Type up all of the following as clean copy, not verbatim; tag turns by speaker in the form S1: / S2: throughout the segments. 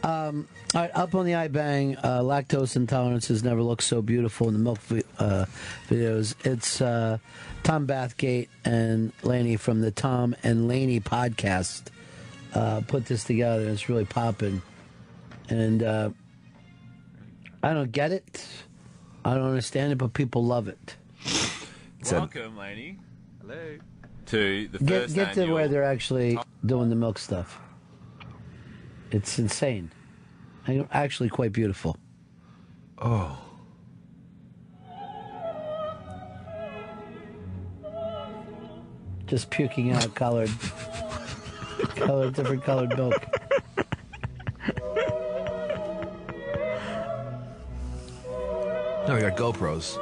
S1: All right, up on the iBang, lactose intolerances never look so beautiful in the milk videos. It's Tom Bathgate and Laney from the Tom and Laney podcast put this together. It's really popping. And I don't get it. I don't understand it, but people love it.
S2: Welcome, Laney. Hello. To the first
S1: Get to where they're actually doing the milk stuff. It's insane. Actually quite beautiful.
S3: Oh.
S1: Just puking out different colored milk.
S3: No, we got GoPros.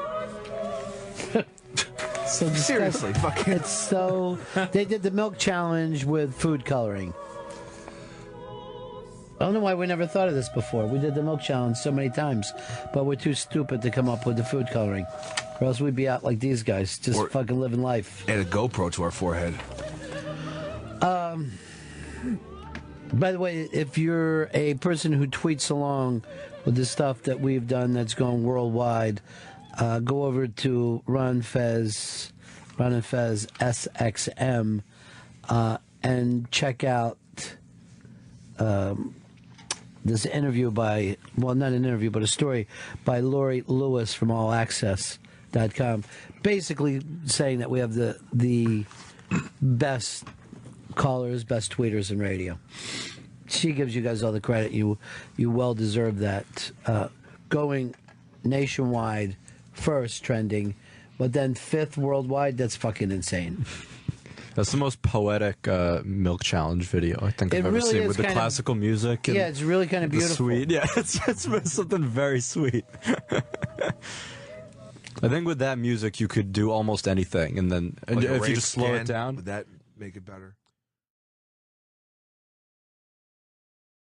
S1: So
S3: seriously, fucking.
S1: It's so. They did the milk challenge with food coloring. I don't know why we never thought of this before. We did the milk challenge so many times, but we're too stupid to come up with the food coloring. Or else we'd be out like these guys, just fucking living life.
S3: And a GoPro to our forehead.
S1: By the way, if you're a person who tweets along with the stuff that we've done that's going worldwide, go over to Ron and Fez SXM, and check out this interview by, well, not an interview, but a story by Lori Lewis from allaccess.com, basically saying that we have the best callers, best tweeters in radio. She gives you guys all the credit. You well deserve that. Going nationwide, first trending, but then fifth worldwide, that's fucking insane.
S4: That's the most poetic milk challenge video I think I've ever seen, with the classical music. And
S1: it's really kind of beautiful.
S4: Sweet. Yeah, it's something very sweet. I think with that music, you could do almost anything, and then
S3: Like
S4: if you just slow it down,
S3: would that make it better?